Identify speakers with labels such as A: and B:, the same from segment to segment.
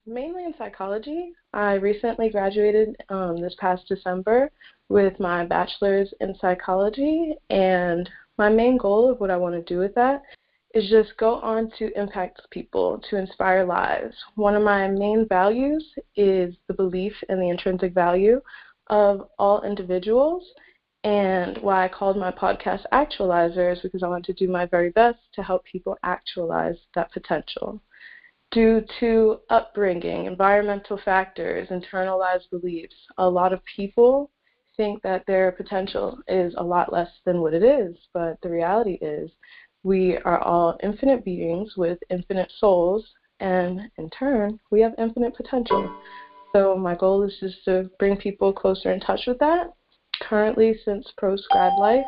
A: Mainly in psychology. I recently graduated this past December with my bachelor's in psychology, and my main goal of what I want to do with that is just go on to impact people, to inspire lives. One of my main values is the belief in the intrinsic value of all individuals, and why I called my podcast Actualyzr is because I want to do my very best to help people actualize that potential. Due to upbringing, environmental factors, internalized beliefs, a lot of people think that their potential is a lot less than what it is, but the reality is we are all infinite beings with infinite souls, and in turn, we have infinite potential. So my goal is just to bring people closer in touch with that. Currently, since post-grad life,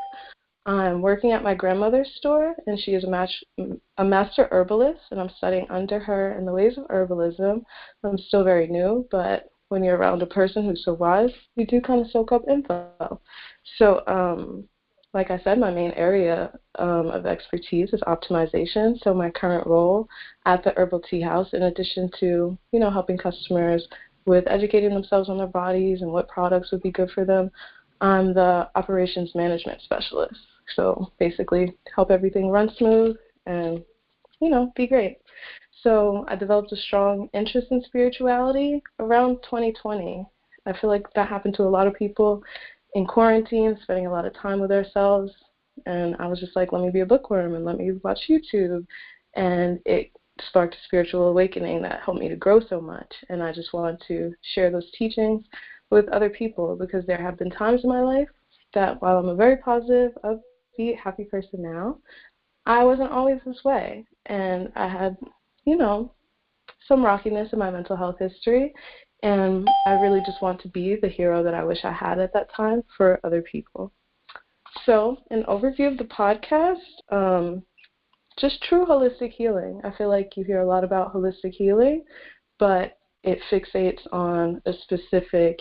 A: I'm working at my grandmother's store, and she is a master herbalist, and I'm studying under her in the ways of herbalism. I'm still very new, but when you're around a person who's so wise, you do kind of soak up info. So, like I said, my main area of expertise is optimization. So my current role at the Herbal Tea House, in addition to, helping customers with educating themselves on their bodies and what products would be good for them, I'm the operations management specialist. So basically help everything run smooth and, be great. So I developed a strong interest in spirituality around 2020. I feel like that happened to a lot of people in quarantine, spending a lot of time with ourselves. And I was just like, let me be a bookworm and let me watch YouTube. And it sparked a spiritual awakening that helped me to grow so much. And I just wanted to share those teachings with other people, because there have been times in my life that while I'm a very positive, upbeat, happy person now, I wasn't always this way. And I had, some rockiness in my mental health history. And I really just want to be the hero that I wish I had at that time for other people. So an overview of the podcast, just true holistic healing. I feel like you hear a lot about holistic healing, but it fixates on a specific,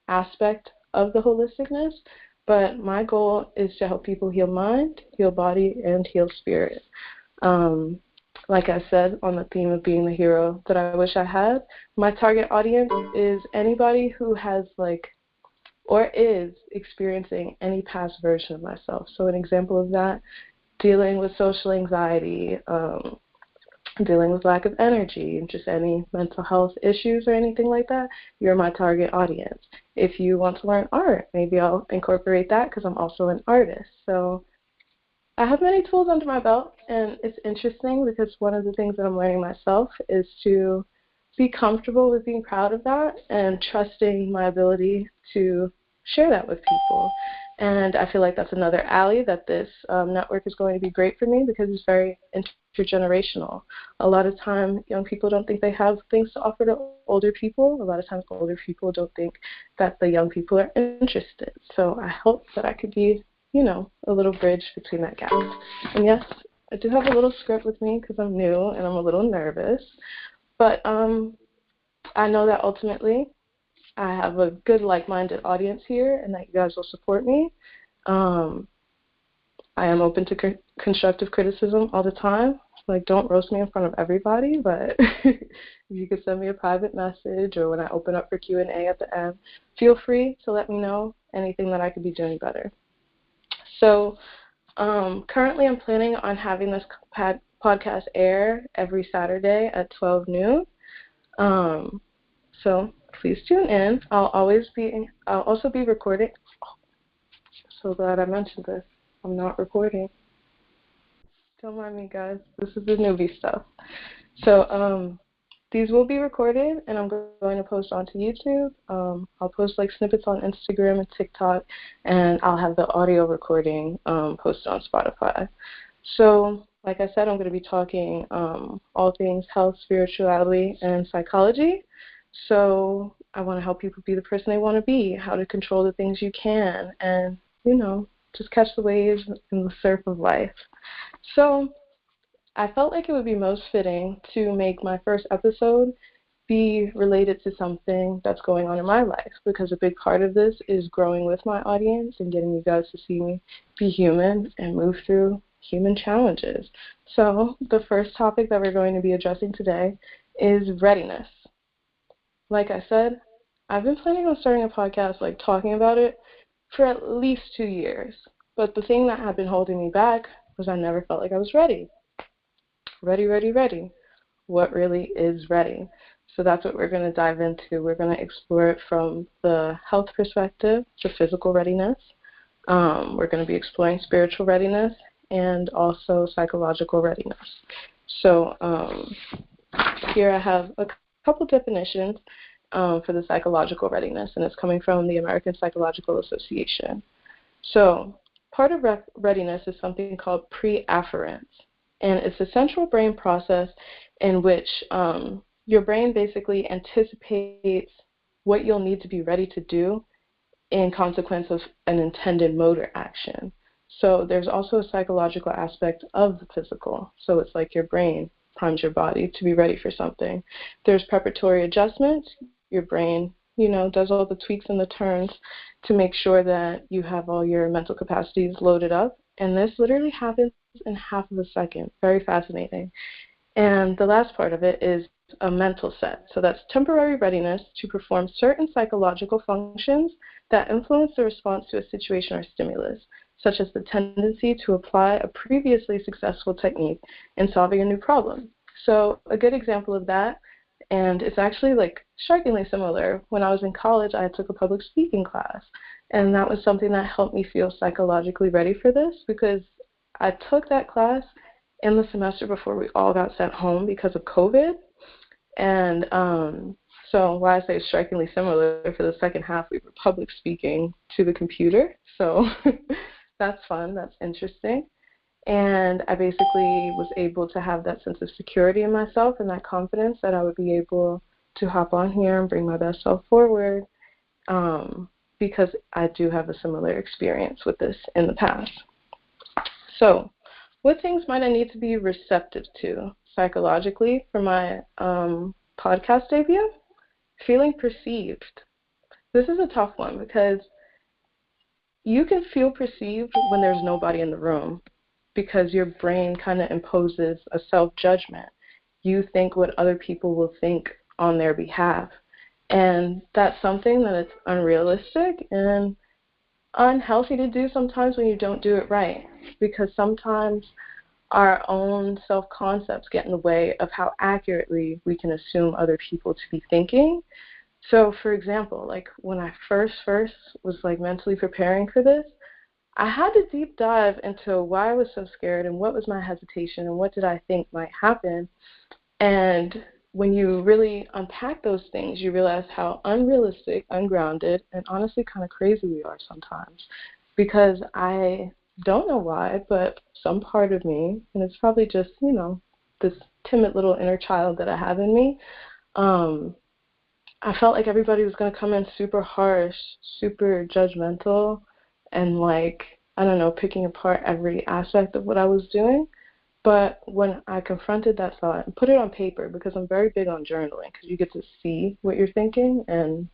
A: aspect of the holisticness. But my goal is to help people heal mind, heal body, and heal spirit. Like I said, on the theme of being the hero that I wish I had, my target audience is anybody who has or is experiencing any past version of myself. So an example of that, dealing with social anxiety, dealing with lack of energy, and just any mental health issues or anything like that, you're my target audience. If you want to learn art, maybe I'll incorporate that because I'm also an artist. So I have many tools under my belt, and it's interesting because one of the things that I'm learning myself is to be comfortable with being proud of that and trusting my ability to share that with people. And I feel like that's another alley that this network is going to be great for me, because it's very intergenerational. A lot of time, young people don't think they have things to offer to older people. A lot of times, older people don't think that the young people are interested. So I hope that I could be, a little bridge between that gap. And yes, I do have a little script with me because I'm new and I'm a little nervous. But I know that ultimately I have a good, like-minded audience here, and that you guys will support me. I am open to constructive criticism all the time. Don't roast me in front of everybody, but if you could send me a private message, or when I open up for Q&A at the end, feel free to let me know anything that I could be doing better. So currently I'm planning on having this podcast air every Saturday at 12 noon. So please tune in. I'll also be recording. So glad I mentioned this. I'm not recording. Don't mind me, guys. This is the newbie stuff. So these will be recorded, and I'm going to post onto YouTube. I'll post snippets on Instagram and TikTok, and I'll have the audio recording posted on Spotify. So like I said, I'm going to be talking all things health, spirituality, and psychology. So I want to help people be the person they want to be, how to control the things you can, and, just catch the waves in the surf of life. So I felt like it would be most fitting to make my first episode be related to something that's going on in my life, because a big part of this is growing with my audience and getting you guys to see me be human and move through human challenges. So the first topic that we're going to be addressing today is readiness. Like I said, I've been planning on starting a podcast, like talking about it, for at least 2 years. But the thing that had been holding me back was I never felt like I was ready. Ready, ready, ready. What really is ready? So that's what we're going to dive into. We're going to explore it from the health perspective, the physical readiness. We're going to be exploring spiritual readiness and also psychological readiness. So here I have a couple definitions for the psychological readiness, and it's coming from the American Psychological Association. So part of readiness is something called pre-afference, and it's a central brain process in which your brain basically anticipates what you'll need to be ready to do in consequence of an intended motor action. So there's also a psychological aspect of the physical. So it's like your brain primes your body to be ready for something. There's preparatory adjustments. Your brain, does all the tweaks and the turns to make sure that you have all your mental capacities loaded up. And this literally happens in half of a second. Very fascinating. And the last part of it is a mental set. So that's temporary readiness to perform certain psychological functions that influence the response to a situation or stimulus, such as the tendency to apply a previously successful technique in solving a new problem. So a good example of that, and it's actually like strikingly similar, when I was in college, I took a public speaking class, and that was something that helped me feel psychologically ready for this, because I took that class in the semester before we all got sent home because of COVID. And so why I say it's strikingly similar, for the second half we were public speaking to the computer. So that's fun, that's interesting. And I basically was able to have that sense of security in myself and that confidence that I would be able to hop on here and bring my best self forward, because I do have a similar experience with this in the past. So what things might I need to be receptive to psychologically for my podcast debut? Feeling perceived. This is a tough one because you can feel perceived when there's nobody in the room, because your brain kind of imposes a self-judgment. You think what other people will think on their behalf. And that's something that is unrealistic and unhealthy to do sometimes when you don't do it right, because sometimes our own self-concepts get in the way of how accurately we can assume other people to be thinking. So, for example, like when I first was like mentally preparing for this, I had to deep dive into why I was so scared and what was my hesitation and what did I think might happen. And when you really unpack those things, you realize how unrealistic, ungrounded, and honestly kind of crazy we are sometimes. Because I don't know why, but some part of me, and it's probably just, this timid little inner child that I have in me, I felt like everybody was going to come in super harsh, super judgmental, and like, I don't know, picking apart every aspect of what I was doing. But when I confronted that thought and put it on paper, because I'm very big on journaling, because you get to see what you're thinking, and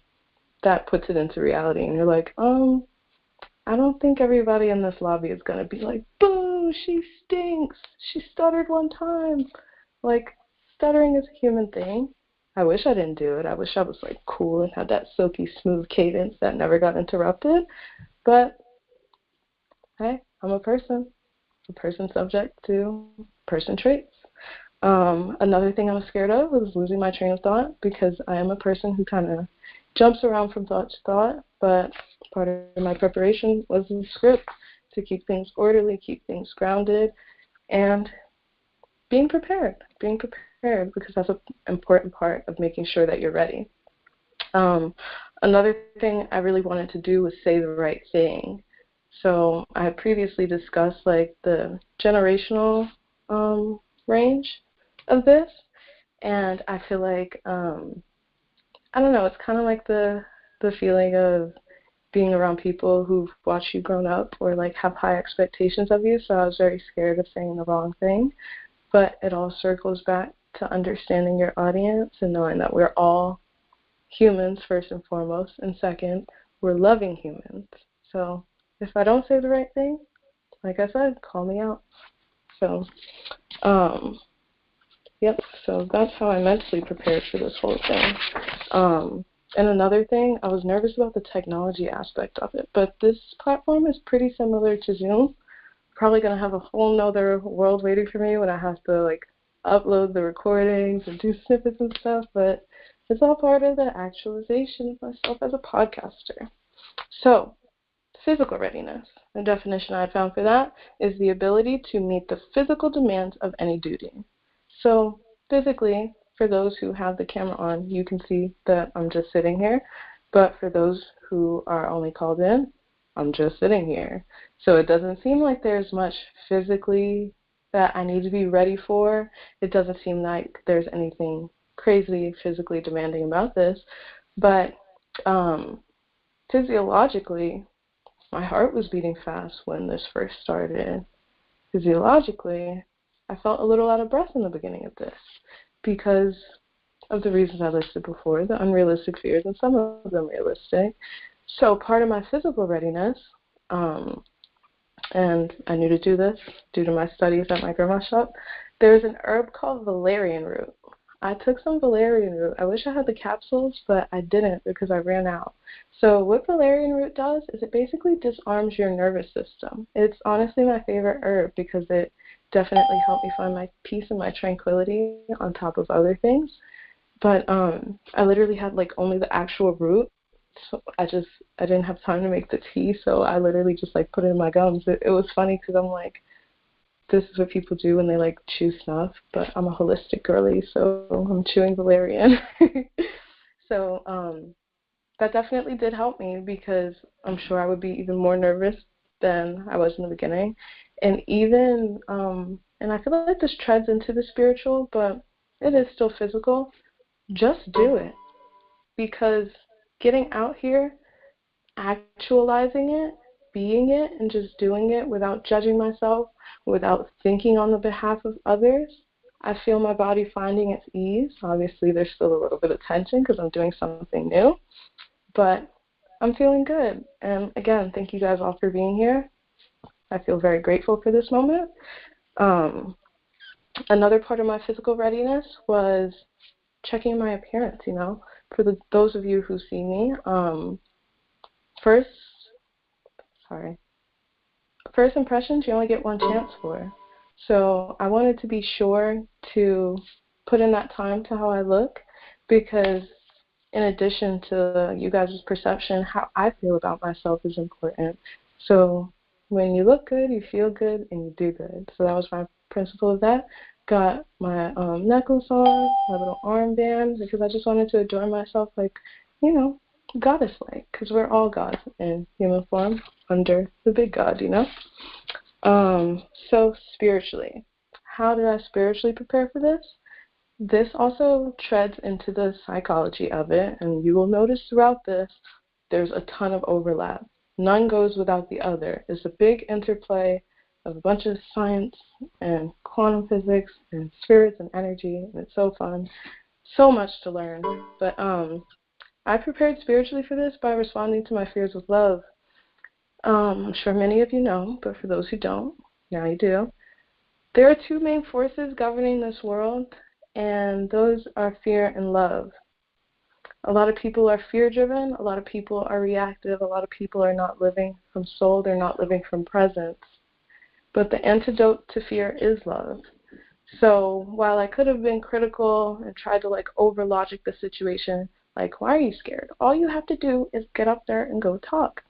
A: that puts it into reality. And you're like, I don't think everybody in this lobby is going to be like, boo, she stinks. She stuttered one time. Like, stuttering is a human thing. I wish I didn't do it. I wish I was like cool and had that silky smooth cadence that never got interrupted. But hey, I'm a person subject to person traits. Another thing I was scared of was losing my train of thought, because I am a person who kind of jumps around from thought to thought, but part of my preparation was the script to keep things orderly, keep things grounded, and being prepared, because that's an important part of making sure that you're ready. Another thing I really wanted to do was say the right thing. So I had previously discussed like the generational range of this, and I feel like I don't know, it's kind of like the feeling of being around people who've watched you grown up or like have high expectations of you. So I was very scared of saying the wrong thing, but it all circles back to understanding your audience and knowing that we're all humans first and foremost, and second, we're loving humans. So if I don't say the right thing, like I said, call me out. So Yep, so that's how I mentally prepared for this whole thing. And another thing, I was nervous about the technology aspect of it, but this platform is pretty similar to Zoom. Probably going to have a whole nother world waiting for me when I have to like upload the recordings and do snippets and stuff, but it's all part of the actualization of myself as a podcaster. So, physical readiness. The definition I found for that is the ability to meet the physical demands of any duty. So, physically, for those who have the camera on, you can see that I'm just sitting here, but for those who are only called in, I'm just sitting here. So it doesn't seem like there's much physically that I need to be ready for. It doesn't seem like there's anything crazy physically demanding about this, but physiologically, my heart was beating fast when this first started. Physiologically, I felt a little out of breath in the beginning of this because of the reasons I listed before, the unrealistic fears, and some of them realistic. So part of my physical readiness, and I knew to do this due to my studies at my grandma's shop, there's an herb called valerian root. I took some valerian root. I wish I had the capsules, but I didn't because I ran out. So what valerian root does is it basically disarms your nervous system. It's honestly my favorite herb because it definitely helped me find my peace and my tranquility on top of other things. But I literally had like only the actual root, so I didn't have time to make the tea, so I literally just like put it in my gums. It was funny because I'm like, this is what people do when they like chew snuff, but I'm a holistic girly, so I'm chewing valerian. So that definitely did help me because I'm sure I would be even more nervous than I was in the beginning. And even, and I feel like this treads into the spiritual, but it is still physical. Just do it, because getting out here, actualizing it, being it, and just doing it without judging myself, without thinking on the behalf of others, I feel my body finding its ease. Obviously, there's still a little bit of tension because I'm doing something new, but I'm feeling good. And again, thank you guys all for being here. I feel very grateful for this moment. Another part of my physical readiness was checking my appearance, for those of you who see me. First, first impressions you only get one chance for. So I wanted to be sure to put in that time to how I look, because in addition to you guys' perception, how I feel about myself is important. So when you look good, you feel good, and you do good. So that was my principle of that. Got my necklace on, my little armband, because I just wanted to adorn myself like, goddess-like, because we're all gods in human form under the big God, So spiritually, how did I spiritually prepare for this? This also treads into the psychology of it, and you will notice throughout this, there's a ton of overlap. None goes without the other. It's a big interplay of a bunch of science and quantum physics and spirits and energy, and it's so fun. So much to learn. But I prepared spiritually for this by responding to my fears with love. I'm sure many of you know, but for those who don't, now you do. There are two main forces governing this world, and those are fear and love. A lot of people are fear-driven, a lot of people are reactive, a lot of people are not living from soul, they're not living from presence. But the antidote to fear is love. So while I could have been critical and tried to over logic the situation, like, why are you scared? All you have to do is get up there and go talk.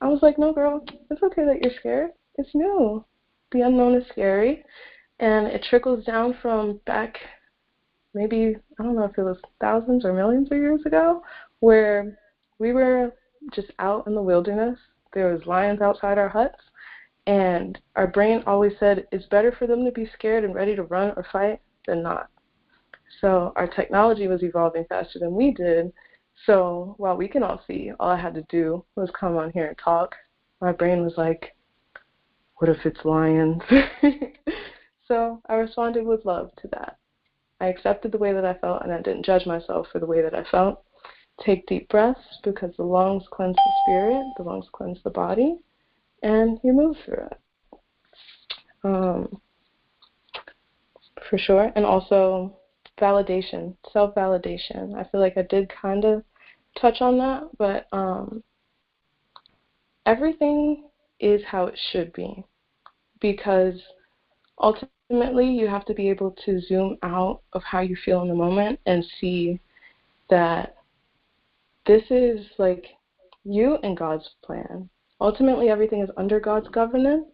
A: I was like, no, girl, it's okay that you're scared. It's new. The unknown is scary. And it trickles down from back maybe, I don't know if it was thousands or millions of years ago, where we were just out in the wilderness. There was lions outside our huts, and our brain always said it's better for them to be scared and ready to run or fight than not. So our technology was evolving faster than we did. So while we can all see, all I had to do was come on here and talk. My brain was like, what if it's lions? So I responded with love to that. I accepted the way that I felt, and I didn't judge myself for the way that I felt. Take deep breaths, because the lungs cleanse the spirit, the lungs cleanse the body, and you move through it. for sure. And also validation, self-validation. I feel like I did kind of touch on that, but everything is how it should be, because ultimately you have to be able to zoom out of how you feel in the moment and see that this is like you and God's plan. Ultimately, everything is under God's governance,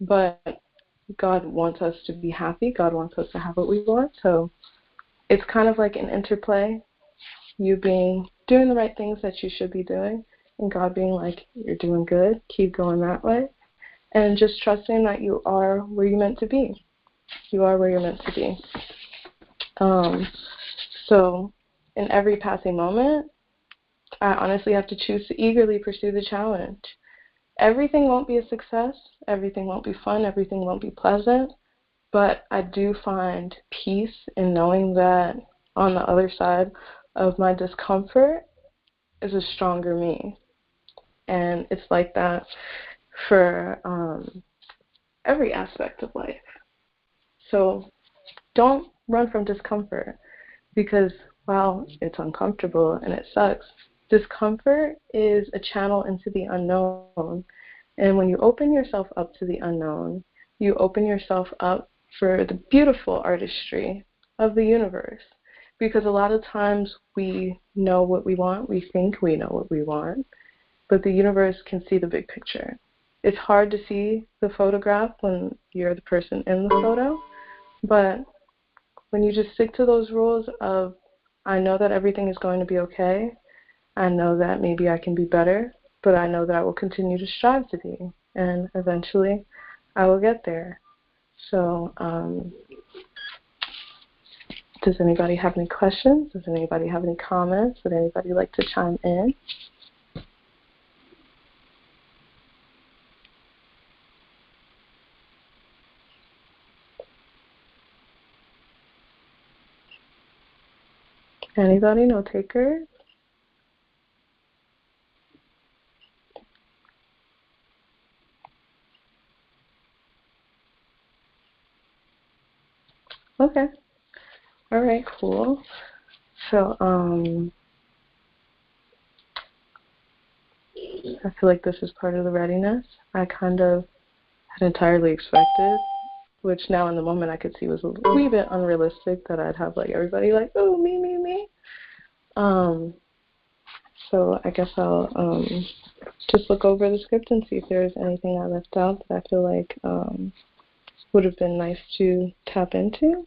A: but God wants us to be happy. God wants us to have what we want. So it's kind of like an interplay, you doing the right things that you should be doing, and God being like, you're doing good, keep going that way, and just trusting that you are where you're meant to be. You are where you're meant to be. So in every passing moment, I honestly have to choose to eagerly pursue the challenge. Everything won't be a success. Everything won't be fun. Everything won't be pleasant. But I do find peace in knowing that on the other side of my discomfort is a stronger me. And it's like that for every aspect of life. So don't run from discomfort, because while it's uncomfortable and it sucks, discomfort is a channel into the unknown. And when you open yourself up to the unknown, you open yourself up for the beautiful artistry of the universe. Because a lot of times we know what we want, we think we know what we want, but the universe can see the big picture. It's hard to see the photograph when you're the person in the photo, but when you just stick to those rules of, I know that everything is going to be okay, I know that maybe I can be better, but I know that I will continue to strive to be, and eventually I will get there. So does anybody have any questions? Does anybody have any comments? Would anybody like to chime in? Anybody? No takers? Okay. All right, cool. So I feel like this is part of the readiness. I kind of had entirely expected, which now in the moment I could see was a wee bit unrealistic, that I'd have like everybody like, oh, me, me, me. So I guess I'll just look over the script and see if there's anything I left out that I feel like would have been nice to tap into.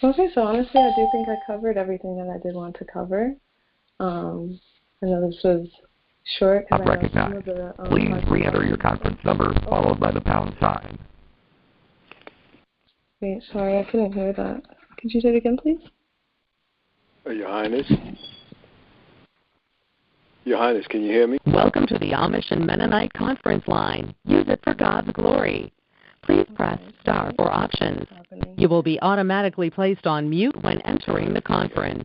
A: Okay, so honestly, I do think I covered everything that I did want to cover. I know this was short.
B: Not recognized. Please re-enter your conference number followed by the pound sign.
A: Wait, sorry, I couldn't hear that. Could you say it again, please?
C: Your Highness? Your Highness, can you hear me?
B: Welcome to the Amish and Mennonite conference line. Use it for God's glory. Please press star for options. You will be automatically placed on mute when entering the conference.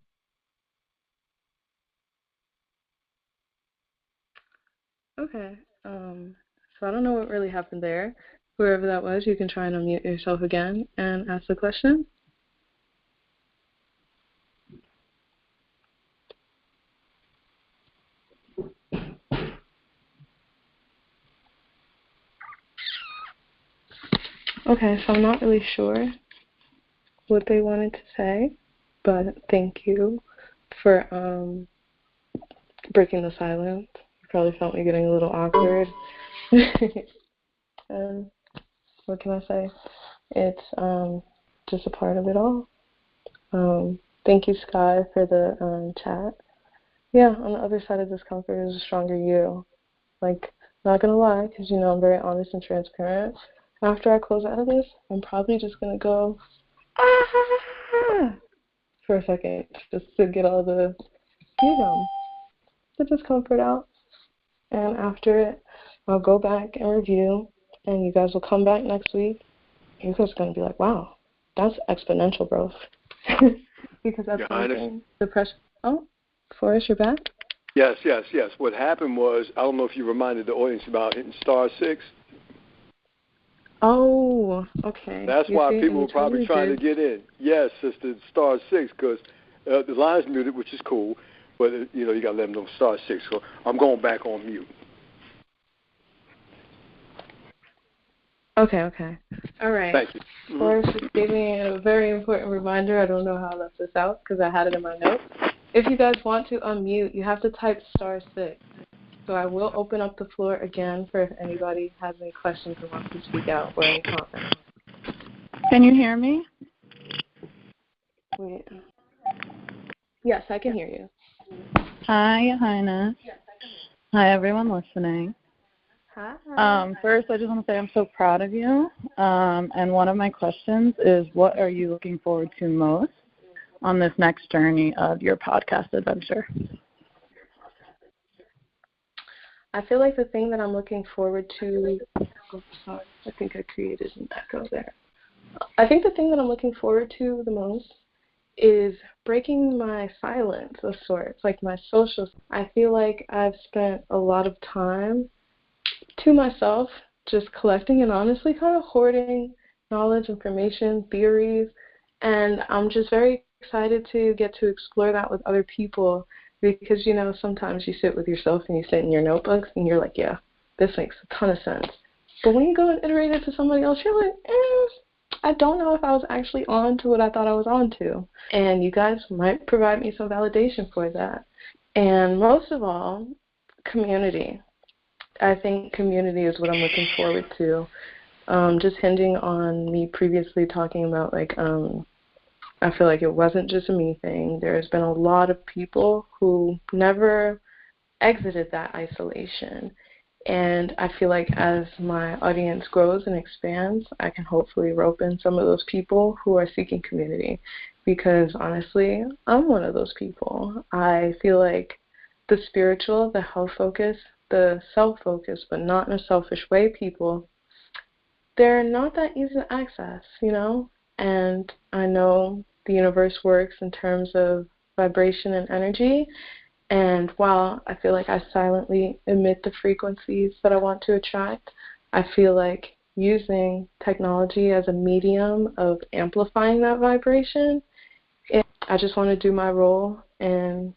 A: Okay. So I don't know what really happened there. Whoever that was, you can try and unmute yourself again and ask the question. Okay, so I'm not really sure what they wanted to say, but thank you for breaking the silence. You probably felt me getting a little awkward. And what can I say? It's just a part of it all. Thank you, Sky, for the chat. Yeah, on the other side of discomfort is a stronger you. Like, not gonna lie, because I'm very honest and transparent. After I close out of this, I'm probably just gonna go for a second, just to get all the discomfort out. And after it, I'll go back and review, and you guys will come back next week. You guys are gonna be like, wow, that's exponential growth. Because that's
C: Your
A: one
C: Highness?
A: thing. The pressure. Oh, Forrest, you're back?
C: Yes. What happened was, I don't know if you reminded the audience about hitting *6.
A: Oh, okay.
C: That's
A: You
C: why
A: see,
C: people
A: and you
C: were probably
A: totally
C: trying to
A: did.
C: get in. Yes, sister, *6, because the line's muted, which is cool, but, you got to let them know *6. So I'm going back on mute.
A: Okay. All right.
C: Thank you.
A: Forrest just gave me a very important reminder. I don't know how I left this out because I had it in my notes. If you guys want to unmute, you have to type *6. So I will open up the floor again for if anybody has any questions or wants to speak out or any comments.
D: Can you hear me?
A: Wait. Yes, I can hear you.
D: Hi, Your Highness. Hi, everyone listening.
A: Hi.
D: First, I just want to say I'm so proud of you. And one of my questions is, what are you looking forward to most on this next journey of your podcast adventure?
A: I feel like the thing that I'm looking forward to, sorry, I think I created an echo there. I think the thing that I'm looking forward to the most is breaking my silence of sorts, like my social. I feel like I've spent a lot of time to myself just collecting and honestly kind of hoarding knowledge, information, theories, and I'm just very excited to get to explore that with other people because, sometimes you sit with yourself and you sit in your notebooks and you're like, yeah, this makes a ton of sense. But when you go and iterate it to somebody else, you're like, I don't know if I was actually on to what I thought I was on to. And you guys might provide me some validation for that. And most of all, community. I think community is what I'm looking forward to. Just hinging on me previously talking about, I feel like it wasn't just a me thing. There's been a lot of people who never exited that isolation. And I feel like as my audience grows and expands, I can hopefully rope in some of those people who are seeking community. Because honestly, I'm one of those people. I feel like the spiritual, the health focus, the self-focus, but not in a selfish way, people, they're not that easy to access, And I know the universe works in terms of vibration and energy. And while I feel like I silently emit the frequencies that I want to attract, I feel like using technology as a medium of amplifying that vibration, I just want to do my role in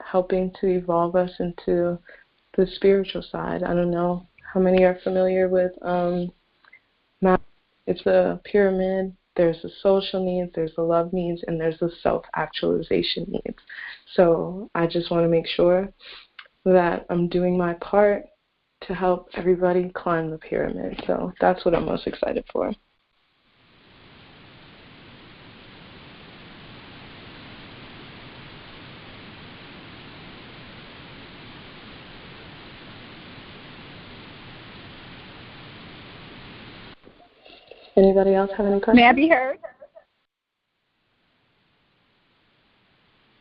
A: helping to evolve us into the spiritual side. I don't know how many are familiar with it's a pyramid. There's the social needs, there's the love needs, and there's the self-actualization needs. So I just want to make sure that I'm doing my part to help everybody climb the pyramid. So that's what I'm most excited for. Anybody else have any questions?
D: May I be heard?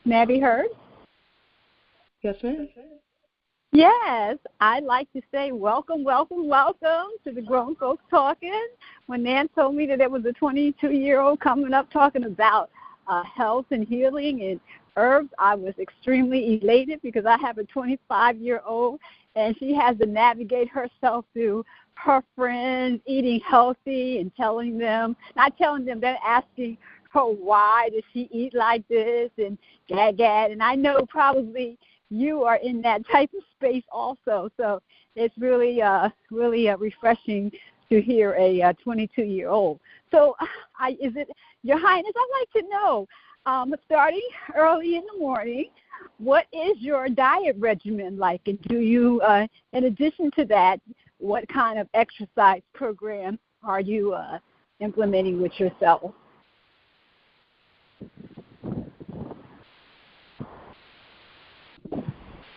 D: May I be heard?
A: Yes, ma'am.
D: Yes, I'd like to say welcome to the Grown Folks Talking. When Nan told me that there was a 22-year-old coming up talking about health and healing and herbs, I was extremely elated because I have a 25-year-old and she has to navigate herself through her friends eating healthy and not telling them, they're asking her why does she eat like this and gag. And I know probably you are in that type of space also. So it's really refreshing to hear a 22-year-old. So is it, Your Highness, I'd like to know, starting early in the morning, what is your diet regimen like? And do you, in addition to that, what kind of exercise program are you implementing with yourself?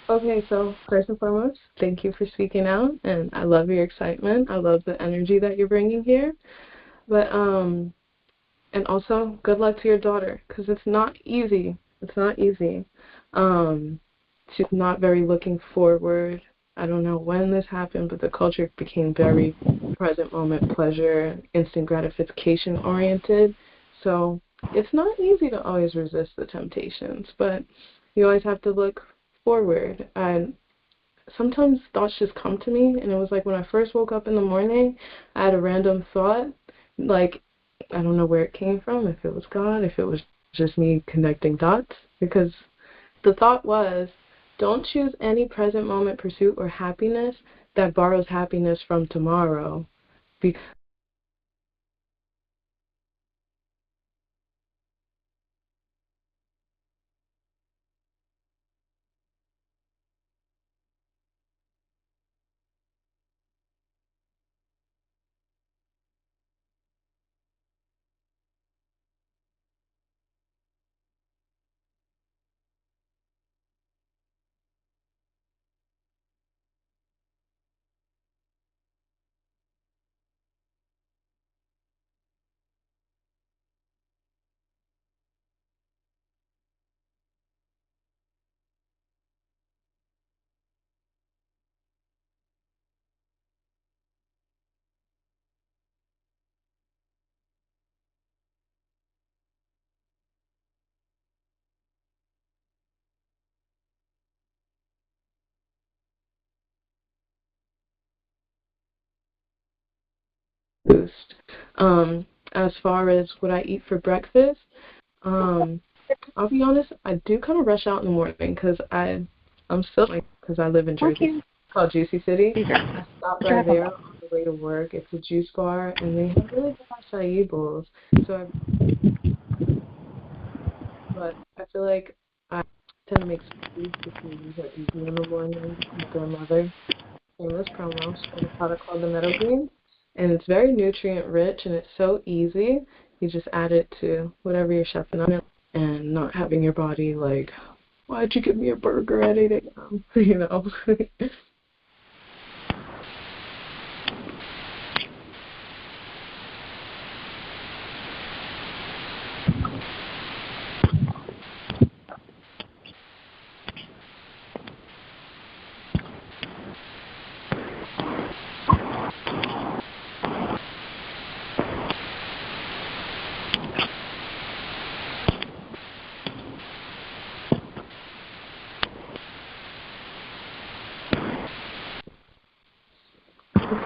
A: Okay, so first and foremost, thank you for speaking out, and I love your excitement. I love the energy that you're bringing here. But and also, good luck to your daughter, because it's not easy. It's not easy. She's not very looking forward. I don't know when this happened, but the culture became very present moment pleasure, instant gratification oriented. So it's not easy to always resist the temptations, but you always have to look forward. And sometimes thoughts just come to me, and it was like when I first woke up in the morning, I had a random thought, like, I don't know where it came from, if it was God, if it was just me connecting dots, because the thought was, don't choose any present moment pursuit or happiness that borrows happiness from tomorrow. Because boost. As far as what I eat for breakfast, um, I'll be honest, I do kind of rush out in the morning because I'm still like, because I live in Jersey.
D: Okay.
A: It's called Juicy City. I stop by there on the way to work. It's a juice bar, and they have really good acai bowls. So, but I feel like I tend to make smoothies because these are easy in the morning. My grandmother, shameless promo, she has a product called the Meadow Green, and it's very nutrient rich, and it's so easy. You just add it to whatever you're chefing on it, and not having your body like, why'd you give me a burger at 8 a.m.? You know.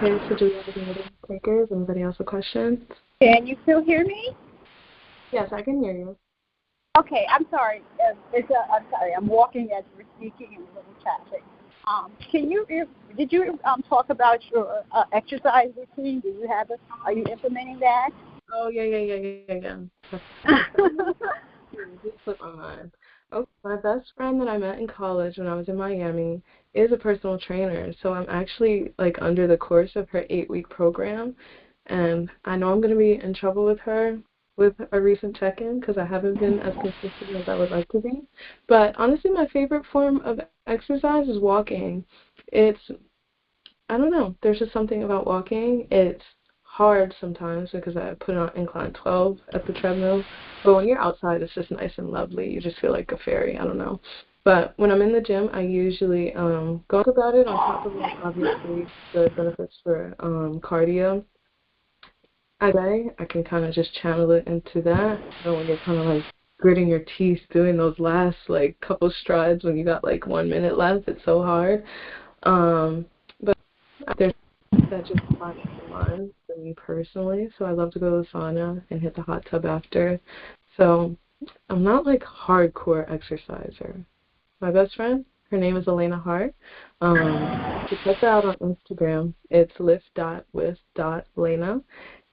A: Okay, so do we have any other takers? Anybody else have questions?
D: Can you still hear me?
A: Yes, I can hear you.
D: Okay, I'm sorry. I'm sorry. I'm walking as we're speaking in a little traffic. Did you talk about your exercise routine? Do you have are you implementing that?
A: Oh, yeah. It just slipped my mind. Oh, my best friend that I met in college when I was in Miami is a personal trainer, so I'm actually like under the course of her 8-week program, and I know I'm going to be in trouble with her with a recent check-in because I haven't been as consistent as I would like to be. But honestly, my favorite form of exercise is walking. It's I don't know. There's just something about walking. It's hard sometimes because I put on incline 12 at the treadmill. But when you're outside, it's just nice and lovely. You just feel like a fairy. I don't know. But when I'm in the gym, I usually go about it on top of, like, obviously the benefits for cardio. I can kind of just channel it into that. You know, when you're kind of like gritting your teeth doing those last like couple strides when you got like 1 minute left, it's so hard. But there's that just relax the mind for me personally. So I love to go to the sauna and hit the hot tub after. So I'm not like hardcore exerciser. My best friend, her name is Elena Hart. You check her out on Instagram. It's lift.with.lena.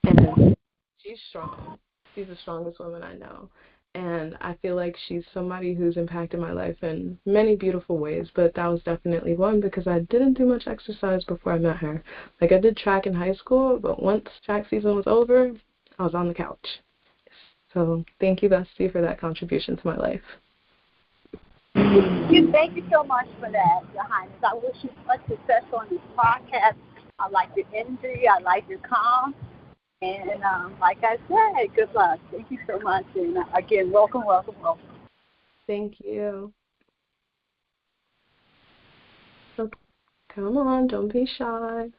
A: And she's strong. She's the strongest woman I know. And I feel like she's somebody who's impacted my life in many beautiful ways, but that was definitely one because I didn't do much exercise before I met her. Like, I did track in high school, but once track season was over, I was on the couch. So thank you, Bestie, for that contribution to my life.
D: Thank you so much for that, Your Highness. I wish you much success on this podcast. I like your energy. I like your calm. And like I said, good luck. Thank you so much. And again, welcome.
A: Thank you. So, come on, don't be shy.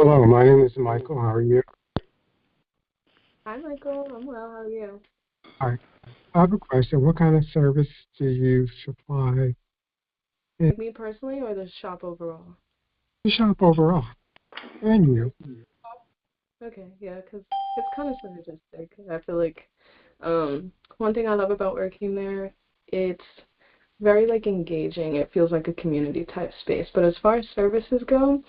E: Hello, my name is Michael. How are you?
A: Hi, Michael. I'm well. How are you?
E: Hi. I have a question. What kind of service do you supply in
A: Me personally or the shop overall?
E: the shop overall? And you?
A: Okay, yeah, because it's kind of synergistic. I feel like one thing I love about working there, it's very like engaging. It feels like a community type space. But as far as services go,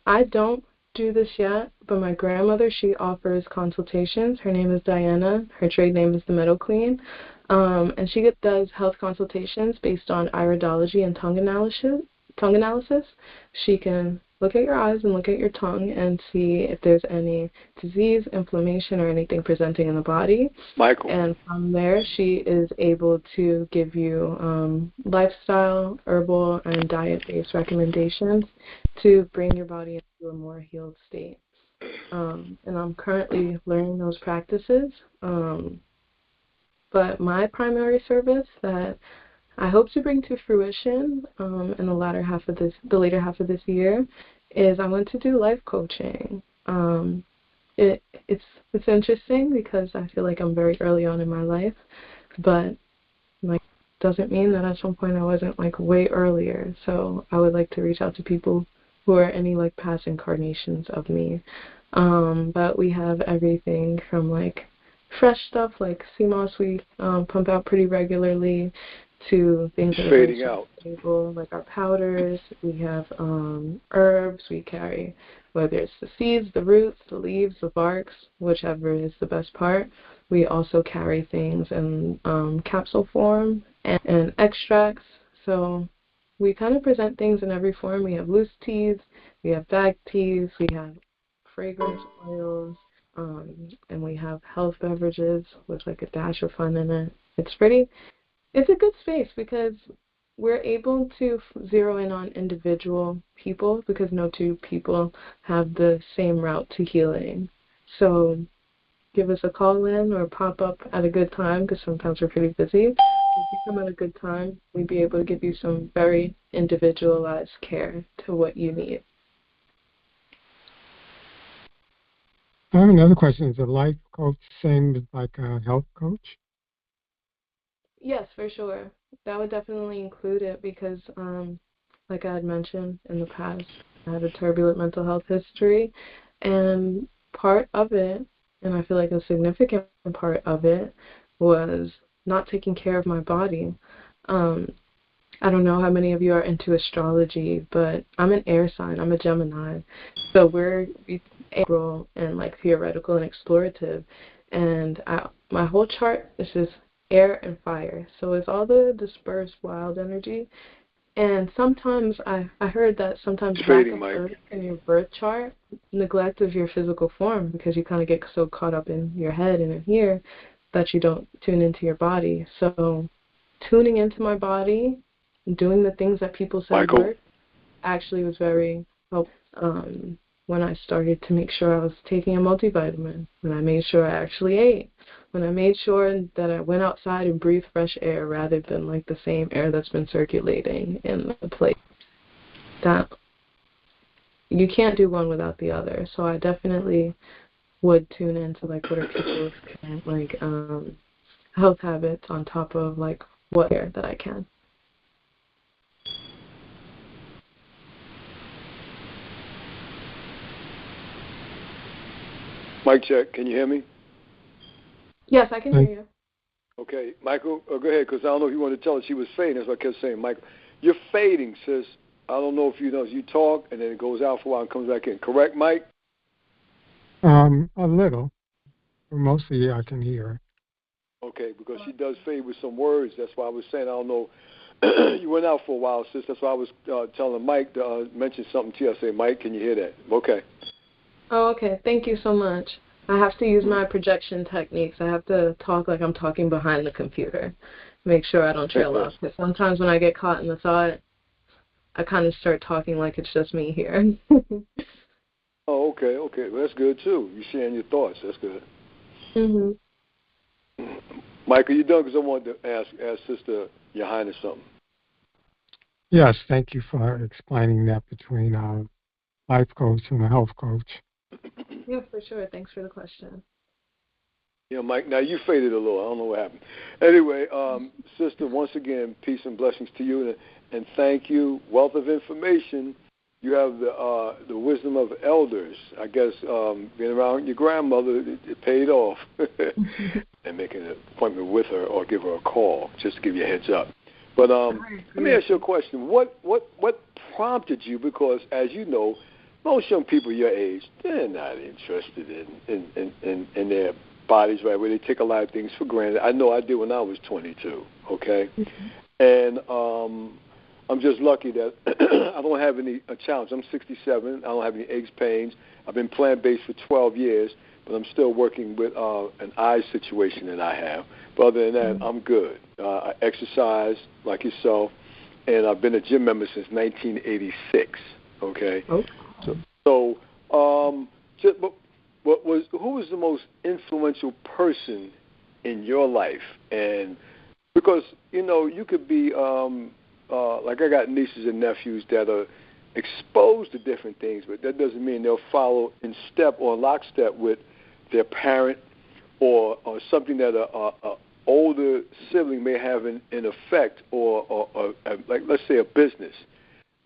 A: I don't do this yet, but my grandmother, she offers consultations. Her name is Diana. Her trade name is the Meadow Queen. And she does health consultations based on iridology and tongue analysis. She can look at your eyes and look at your tongue and see if there's any disease, inflammation, or anything presenting in the body.
C: Michael.
A: And from there, she is able to give you lifestyle, herbal, and diet-based recommendations to bring your body into a more healed state. And I'm currently learning those practices. But my primary service that I hope to bring to fruition in the later half of this year is I want to do life coaching. It's interesting because I feel like I'm very early on in my life, but like doesn't mean that at some point I wasn't like way earlier. So I would like to reach out to people who are any like past incarnations of me. But we have everything from like fresh stuff like sea moss we pump out pretty regularly to things that are very
C: Fading out.
A: stable like our powders. We have herbs we carry, whether it's the seeds, the roots, the leaves, the barks, whichever is the best part. We also carry things in capsule form and extracts. So we kind of present things in every form. We have loose teas, we have bag teas, we have fragrance oils, and we have health beverages with like a dash of fun in it. It's a good space because we're able to zero in on individual people because no two people have the same route to healing. So give us a call in or pop up at a good time because sometimes we're pretty busy. If you come at a good time, we'd be able to give you some very individualized care to what you need.
E: I have another question. Is a life coach the same as like a health coach?
A: Yes, for sure. That would definitely include it because, like I had mentioned in the past, I had a turbulent mental health history, and part of it, and I feel like a significant part of it, was not taking care of my body. Um, I don't know how many of you are into astrology, but I'm an air sign. I'm a Gemini. So we're April and like theoretical and explorative. And my whole chart is just air and fire. So it's all the dispersed wild energy. And sometimes I heard that sometimes lack
C: Fading,
A: of
C: Mike.
A: earth in your birth chart, neglect of your physical form because you kind of get so caught up in your head and in here that you don't tune into your body. So tuning into my body, doing the things that people said
C: Michael.
A: work, actually was very helpful. When I started to make sure I was taking a multivitamin, when I made sure I actually ate, when I made sure that I went outside and breathed fresh air rather than like the same air that's been circulating in the place. That you can't do one without the other. So I definitely would tune into like what are people's current like health habits on top of like what air that I can.
C: Mic check. Can you hear me?
A: Yes, I can hear you.
C: Okay. Michael, go ahead, because I don't know if you wanted to tell her she was fading. That's what I kept saying. Michael, you're fading, sis. I don't know if you know. You talk, and then it goes out for a while and comes back in. Correct, Mike?
E: A little. Mostly I can hear.
C: Okay, because she does fade with some words. That's why I was saying I don't know. You went out for a while, sis. That's why I was telling Mike to mention something to you. I say, Mike, can you hear that? Okay.
A: Oh, okay. Thank you so much. I have to use my projection techniques. I have to talk like I'm talking behind the computer. Make sure I don't trail off. Because sometimes when I get caught in the thought, I kind of start talking like it's just me here.
C: Oh, okay. Well, that's good, too. You're sharing your thoughts. That's good.
A: Mhm.
C: Mike, are you done? Because I wanted to ask Sister Your Highness something.
E: Yes, thank you for explaining that between life coach and a health coach.
A: Yeah, for sure. Thanks for the question.
C: You know, Mike, now you faded a little. I don't know what happened. Anyway, sister, once again, peace and blessings to you, and thank you. Wealth of information. You have the wisdom of elders. I guess being around your grandmother, it paid off. And making an appointment with her or give her a call, just to give you a heads up. But let me ask you a question. What prompted you? Because as you know, most young people your age, they're not interested in their bodies, right, where they take a lot of things for granted. I know I did when I was 22, okay? And I'm just lucky that I don't have any challenge. I'm 67. I don't have any aches, pains. I've been plant-based for 12 years, but I'm still working with an eye situation that I have. But other than that, I'm good. I exercise like yourself, and I've been a gym member since 1986, okay? So who was the most influential person in your life? And because, you know, you could be, like I got nieces and nephews that are exposed to different things, but that doesn't mean they'll follow in step or lockstep with their parent or something that a older sibling may have an effect or like, let's say, a business.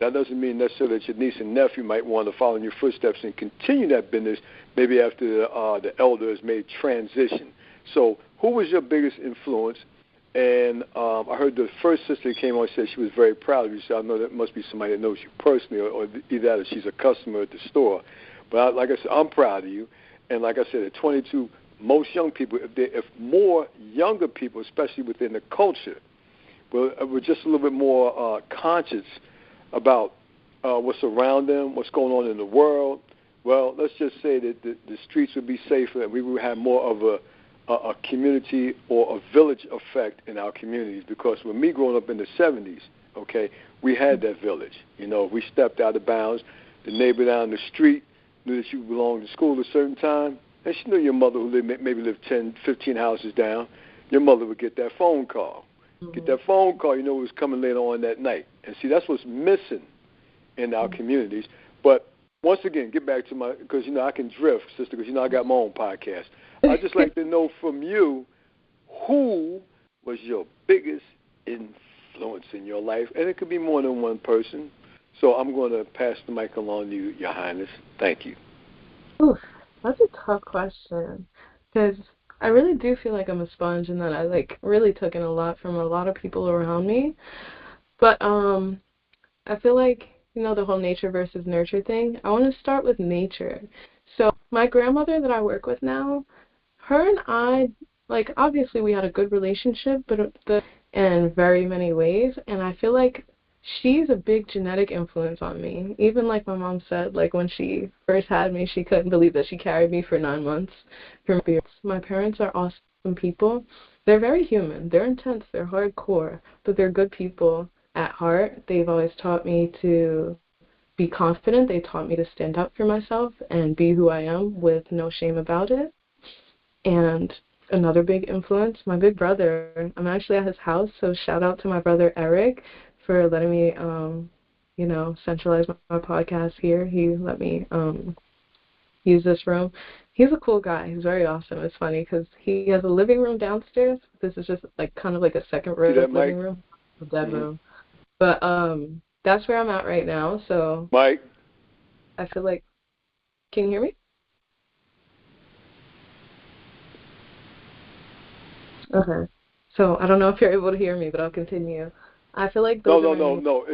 C: That doesn't mean necessarily that your niece and nephew might want to follow in your footsteps and continue that business maybe after the elder has made transition. So who was your biggest influence? And I heard the first sister came on and said she was very proud of you. So I know that must be somebody that knows you personally, or either that or she's a customer at the store. But like I said, I'm proud of you. And like I said, at 22, most young people, if more younger people, especially within the culture, were just a little bit more conscious about what's around them, what's going on in the world, well, let's just say that the streets would be safer and we would have more of a community or a village effect in our communities. Because when me growing up in the 70s, okay, we had that village. You know, if we stepped out of bounds, the neighbor down the street knew that you belonged to school at a certain time, and she knew your mother who maybe lived 10, 15 houses down. Your mother would get that phone call. Get that phone call, you know it was coming later on that night. And see, that's what's missing in our communities. But once again, get back to because, you know, I can drift, sister, because, you know, I got my own podcast. I'd just like to know from you, who was your biggest influence in your life? And it could be more than one person. So I'm going to pass the mic along to you, Your Highness. Thank you.
A: Oof, that's a tough question, because I really do feel like I'm a sponge and that I really took in a lot from a lot of people around me. But I feel like, you know, the whole nature versus nurture thing. I want to start with nature. So my grandmother that I work with now, her and I, obviously we had a good relationship, but in very many ways, and I feel like she's a big genetic influence on me. Even like my mom said, when she first had me, she couldn't believe that she carried me for 9 months. My parents are awesome people. They're very human. They're intense. They're hardcore, but they're good people at heart. They've always taught me to be confident. They taught me to stand up for myself and be who I am with no shame about it. And another big influence, my big brother. I'm actually at his house, so shout out to my brother Eric for letting me, centralize my podcast here. He let me use this room. He's a cool guy. He's very awesome. It's funny because he has a living room downstairs. This is just kind of like a second row living room, a dead room. But that's where I'm at right now. So
C: Mike,
A: I feel like, can you hear me? Okay. So I don't know if you're able to hear me, but I'll continue. I feel like those
C: No.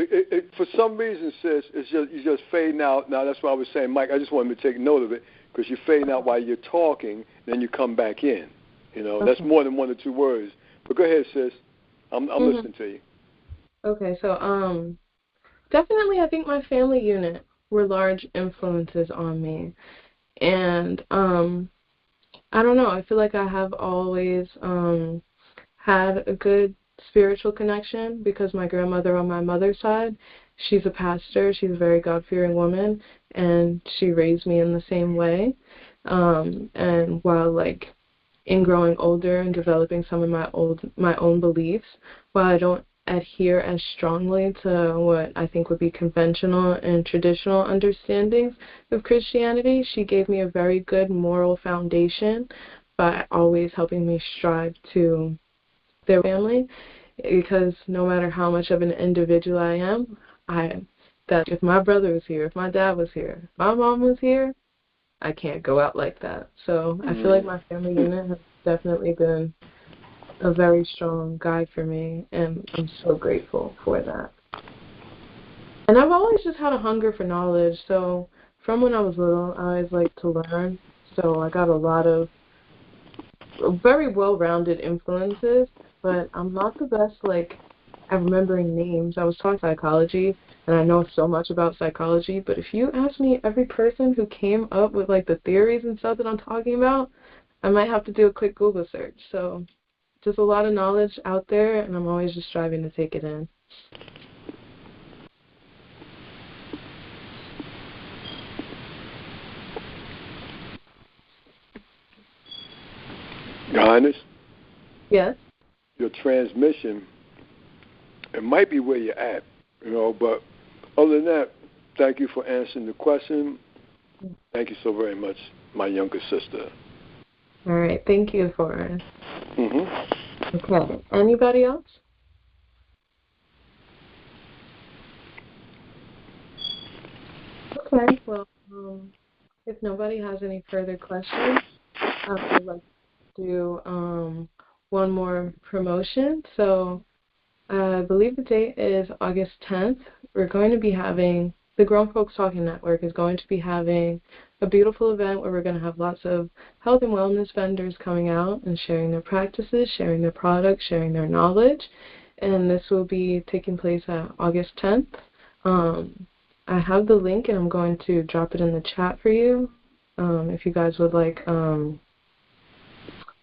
C: For some reason, sis, you're just fading out. Now, that's why I was saying, Mike, I just wanted to take note of it, because you're fading out while you're talking, then you come back in. You know, That's more than 1 or 2 words. But go ahead, sis. I'm listening to you.
A: Okay, so definitely I think my family unit were large influences on me. And I don't know, I feel like I have always had a good spiritual connection because my grandmother on my mother's side, she's a pastor, she's a very God-fearing woman, and she raised me in the same way. And while in growing older and developing some of my own beliefs, while I don't adhere as strongly to what I think would be conventional and traditional understandings of Christianity. She gave me a very good moral foundation by always helping me strive to their family, because no matter how much of an individual I am, that if my brother was here, if my dad was here, if my mom was here, I can't go out like that. So I feel like my family unit has definitely been a very strong guide for me, and I'm so grateful for that. And I've always just had a hunger for knowledge. So from when I was little, I always liked to learn. So I got a lot of very well-rounded influences, but I'm not the best, at remembering names. I was taught psychology, and I know so much about psychology, but if you ask me every person who came up with, the theories and stuff that I'm talking about, I might have to do a quick Google search. So just a lot of knowledge out there, and I'm always just striving to take it in.
C: Your Highness?
A: Yes?
C: Your transmission, it might be where you're at, but other than that, thank you for answering the question. Thank you so very much, my younger sister.
A: All right. Thank you, Forrest.
C: Mm-hmm.
A: Okay. Anybody else? Okay. Well, if nobody has any further questions, I would like to do one more promotion. So I believe the date is August 10th. We're going to be having, the Grown Folks Talking Network is going to be having a beautiful event where we're going to have lots of health and wellness vendors coming out and sharing their practices, sharing their products, sharing their knowledge. And this will be taking place at August 10th. I have the link, and I'm going to drop it in the chat for you. If you guys would like a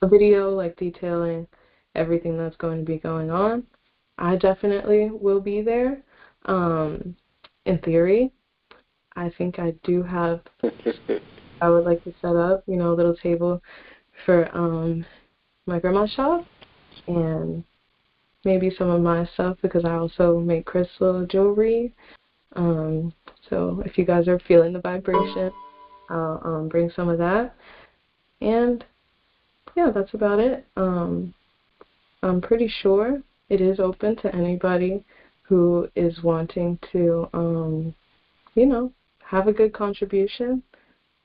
A: video detailing everything that's going to be going on. I definitely will be there. In theory, I think I do have, I would like to set up, a little table for my grandma's shop, and maybe some of my stuff, because I also make crystal jewelry. So if you guys are feeling the vibration, I'll bring some of that. And yeah, that's about it. I'm pretty sure it is open to anybody who is wanting to, have a good contribution.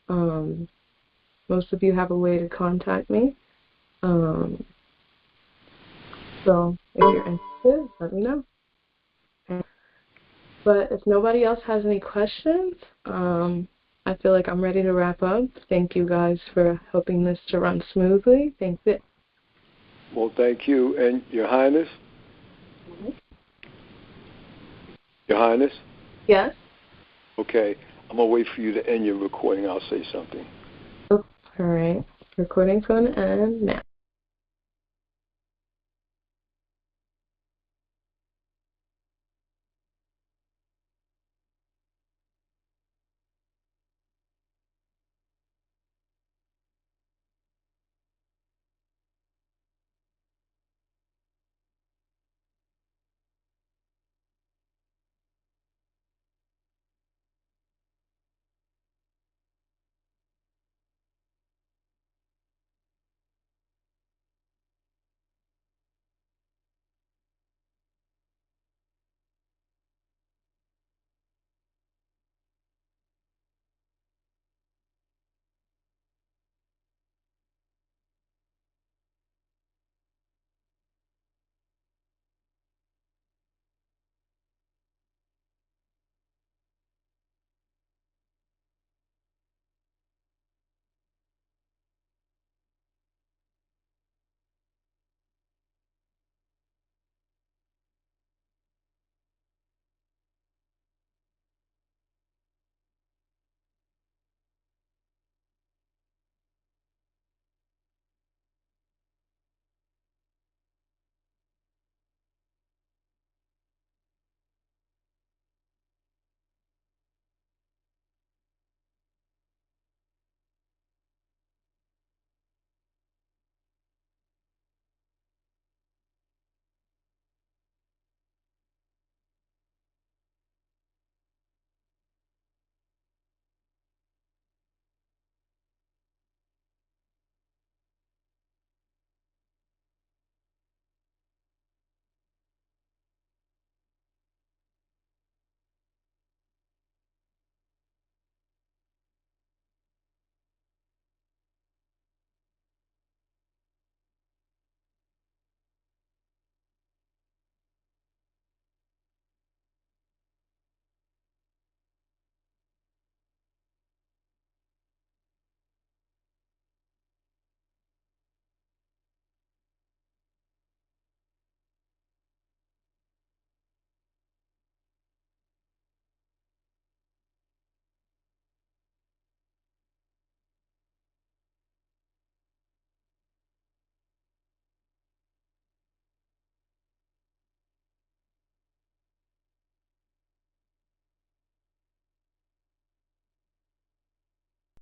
A: Most of you have a way to contact me. So if you're interested, let me know. But if nobody else has any questions, I feel like I'm ready to wrap up. Thank you guys for helping this to run smoothly. Thank you.
C: Well, thank you. And Your Highness?
A: Mm-hmm.
C: Your Highness?
A: Yes?
C: Okay. I'm going to wait for you to end your recording. I'll say something.
A: Oh, all right. Recording's going to end now.